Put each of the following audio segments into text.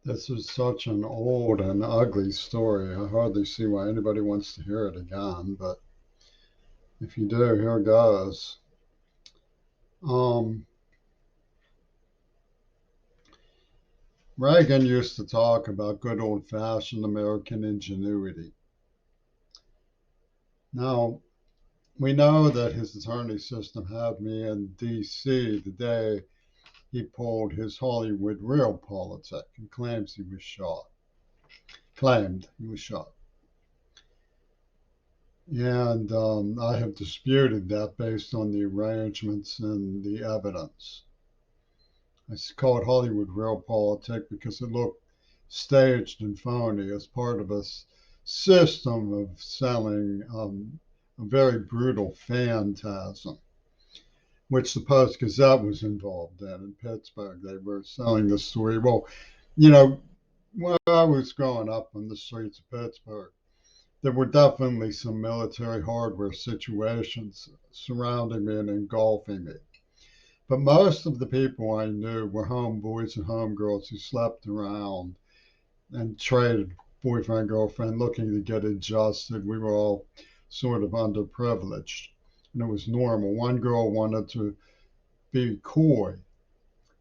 This is such an old and ugly story. I hardly see why anybody wants to hear it again, but if you do, here goes. Um, Reagan used to talk about good old fashioned American ingenuity. Now, we know that his attorney system had me in D.C. the day he pulled his Hollywood realpolitik and claimed he was shot. And I have disputed that based on the arrangements and the evidence. I call it Hollywood realpolitik because it looked staged and phony as part of a system of selling a very brutal phantasm, which the Post Gazette was involved in Pittsburgh. They were selling the story. Well, you know, when I was growing up on the streets of Pittsburgh, there were definitely some military hardware situations surrounding me and engulfing me. But most of the people I knew were homeboys and homegirls who slept around and traded boyfriend, girlfriend, looking to get adjusted. We were all sort of underprivileged, and it was normal. One girl wanted to be coy,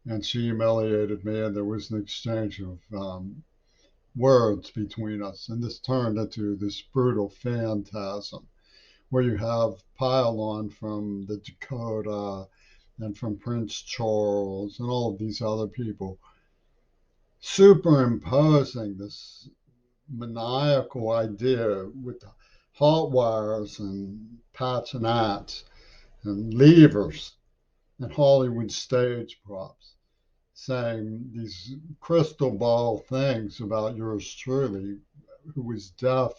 and she humiliated me, and there was an exchange of words between us, and this turned into this brutal phantasm where you have Pylon from the Dakota and from Prince Charles and all of these other people superimposing this maniacal idea with hot wires and patinets and levers and Hollywood stage props, saying these crystal ball things about yours truly, who was deaf,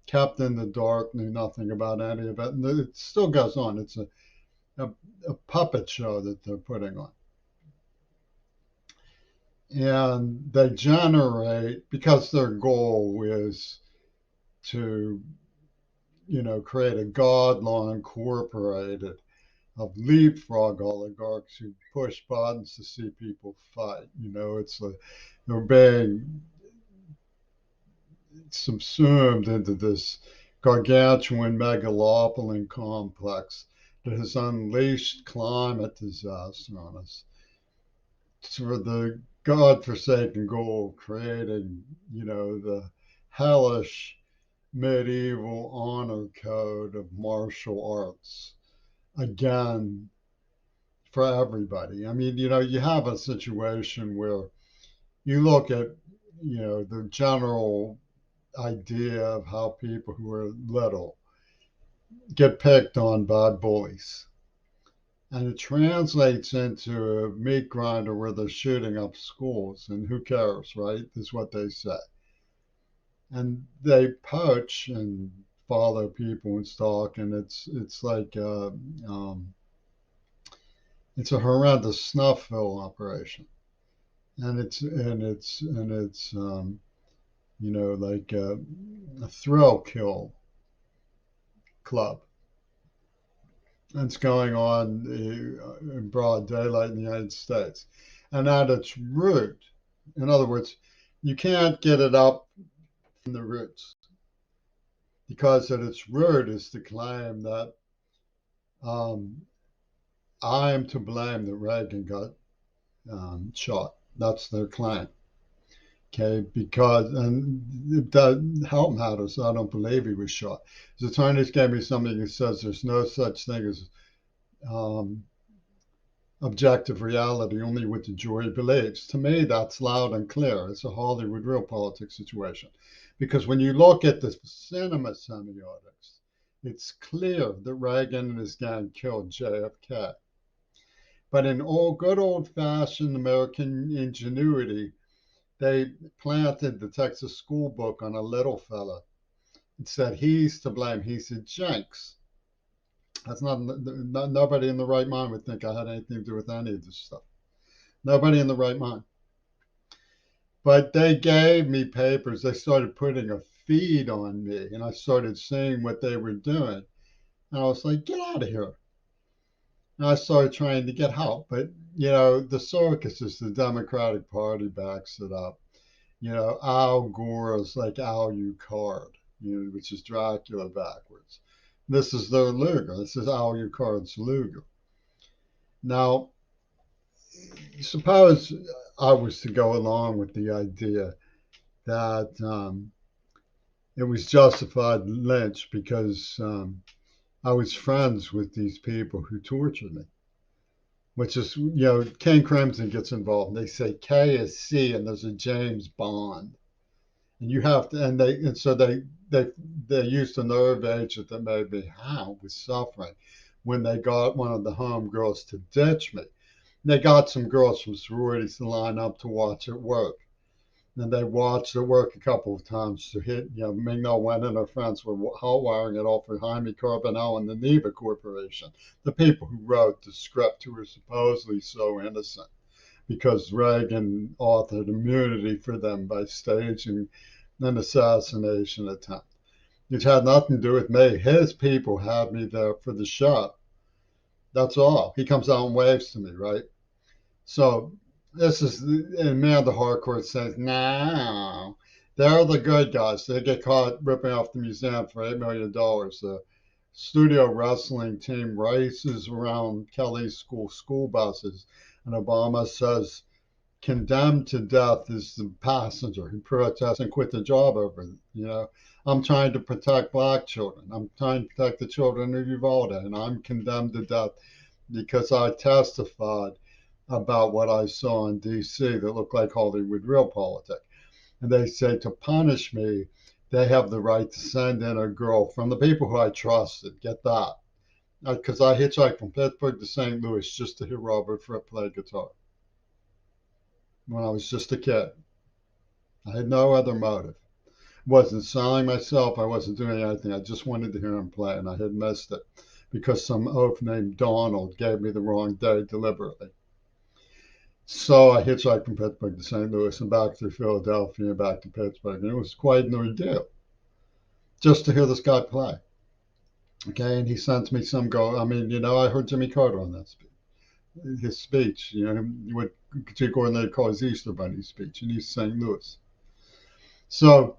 kept in the dark, knew nothing about any of it. And it still goes on. It's a, a puppet show that they're putting on. And they generate, because their goal is to, create a God law incorporated of leapfrog oligarchs who push buttons to see people fight. It's like they're being subsumed into this gargantuan megalopolis complex that has unleashed climate disaster on us for the godforsaken goal of creating, the hellish medieval honor code of martial arts again for everybody. I mean, you have a situation where you look at, the general idea of how people who are little get picked on by bullies. And it translates into a meat grinder where they're shooting up schools, and who cares, right? Is what they say. And they poach and follow people and stalk, and it's like it's a horrendous snuff film operation, and it's like a thrill kill club. That's going on in broad daylight in the United States. And at its root, in other words, you can't get it up from the roots because at its root is to claim that um, I am to blame that Reagan got shot. That's their claim. Okay, because, and it does help matters. I don't believe he was shot. His attorneys gave me something that says there's no such thing as um, objective reality, only what the jury believes. To me, that's loud and clear. It's a Hollywood realpolitik situation. Because when you look at the cinema semiotics, it's clear that Reagan and his gang killed JFK. But in all good old fashioned American ingenuity, they planted the Texas school book on a little fella and said, he's to blame. He's a jinx. That's not nobody in the right mind would think I had anything to do with any of this stuff. Nobody in the right mind. But they gave me papers. They started putting a feed on me, and I started seeing what they were doing. And I was like, get out of here. And I started trying to get help. But, the circus is the Democratic Party backs it up. Al Gore is like Alucard, which is Dracula backwards. This is their Luger. This is Alucard's Luger. Now, suppose I was to go along with the idea that it was justified lynch because I was friends with these people who tortured me, which is, King Crimson gets involved. They say K is C and there's a James Bond. And you have to, and so they used a nerve agent that made me how was suffering when they got one of the home girls to ditch me. They got some girls from sororities to line up to watch it work. And they watched it work a couple of times to hit, Ming-Na Wen and her friends were hot wiring it all for Jaime Carbonell and the Neva Corporation, the people who wrote the script who were supposedly so innocent because Reagan authored immunity for them by staging an assassination attempt. It had nothing to do with me. His people had me there for the show. That's all. He comes out and waves to me, right? So this is, and man, the hardcore says, no, they're the good guys. They get caught ripping off the museum for $8 million. The studio wrestling team races around Kelly's school buses, and Obama says, condemned to death is the passenger who protests and quit the job over it. I'm trying to protect black children. I'm trying to protect the children of Uvalde, and I'm condemned to death because I testified about what I saw in D.C. that looked like Hollywood realpolitik. And they say to punish me, they have the right to send in a girl from the people who I trusted. Get that? Because I hitchhiked from Pittsburgh to St. Louis just to hear Robert Fripp play guitar when I was just a kid. I had no other motive. Wasn't selling myself. I wasn't doing anything. I just wanted to hear him play, and I had missed it because some oaf named Donald gave me the wrong day deliberately. So I hitchhiked from Pittsburgh to St. Louis and back through Philadelphia and back to Pittsburgh. And it was quite an ordeal just to hear this guy play. Okay, and he sends me some go. I mean, I heard Jimmy Carter on that his speech, what Jay Gordon call his Easter Bunny speech in East St. Louis. So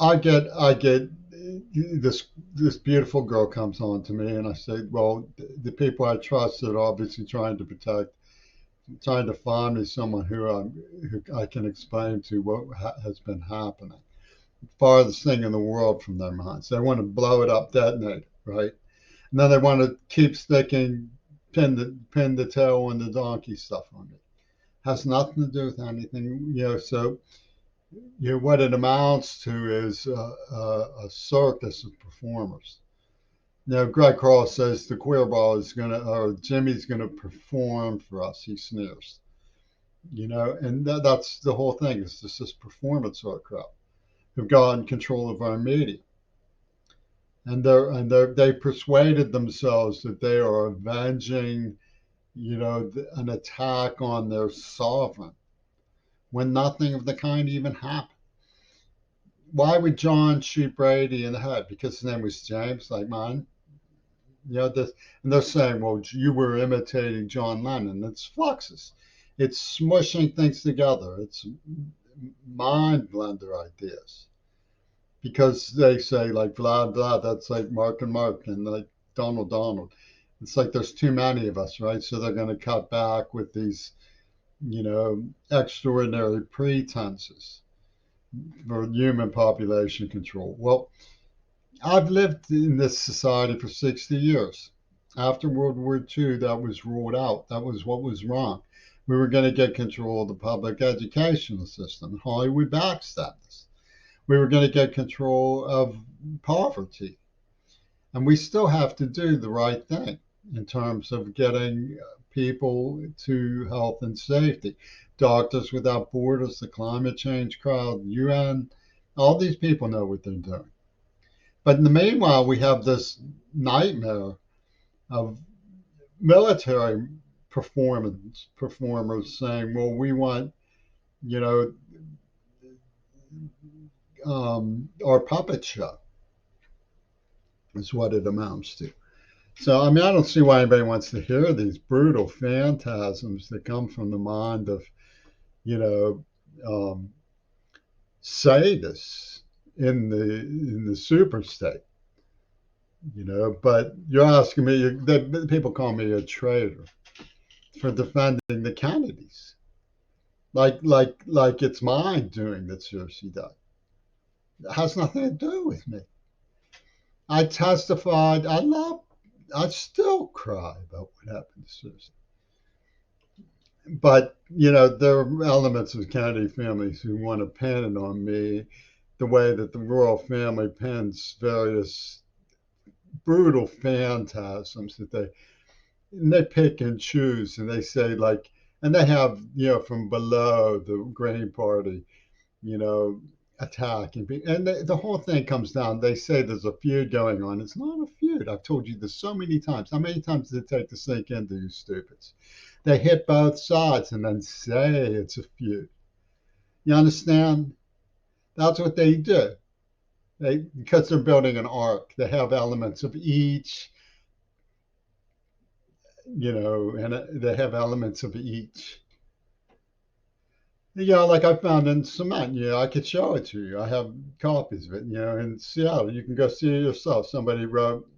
I get this beautiful girl comes on to me, and I say, well, the people I trust are obviously trying to protect, trying to find me someone who I can explain to what has been happening. Farthest thing in the world from their minds. They want to blow it up, detonate it, right? And then they want to keep sticking pin the tail on the donkey stuff on me. Has nothing to do with anything, So what it amounts to is a circus of performers. Greg Carl says the queer ball is or Jimmy's gonna perform for us. He sneers, and that's the whole thing. It's just this performance art crowd who've gotten control of our media, and they persuaded themselves that they are avenging, an attack on their sovereign when nothing of the kind even happened. Why would John shoot Brady in the head? Because his name was James, like mine. And they're saying, well, you were imitating John Lennon. It's fluxus. It's smushing things together. It's mind blender ideas. Because they say, like, blah, blah, that's like Mark and Mark, and like Donald, Donald. It's like there's too many of us, right? So they're going to cut back with these, extraordinary pretenses for human population control. Well, I've lived in this society for 60 years. After World War II, that was ruled out. That was what was wrong. We were going to get control of the public educational system. Hollywood backstabbed us. We were going to get control of poverty. And we still have to do the right thing in terms of getting people to health and safety. Doctors Without Borders, the climate change crowd, UN, all these people know what they're doing. But in the meanwhile, we have this nightmare of military performers saying, well, we want, you know, our puppet show is what it amounts to. So, I mean, I don't see why anybody wants to hear these brutal phantasms that come from the mind of, you know, um, sadists in the super state, you know. But you're asking me, people call me a traitor for defending the Kennedys, like it's my doing that Cersei died. It has nothing to do with me. I testified. I still cry about what happened to Cersei. But there are elements of Kennedy families who want to pin it on me the way that the royal family pins various brutal phantasms that they pick and choose, and they say, like, and they have, from below the Green Party, you know attack, and the whole thing comes down. They say there's a feud going on. It's not a feud. I've told you this so many times. How many times does it take to sink into you stupids? They hit both sides and then say it's a feud. You understand? That's what they do. Because they're building an arc, they have elements of each, and they have elements of each. Yeah, like I found in cement. I could show it to you. I have copies of it. In Seattle, you can go see it yourself. Somebody wrote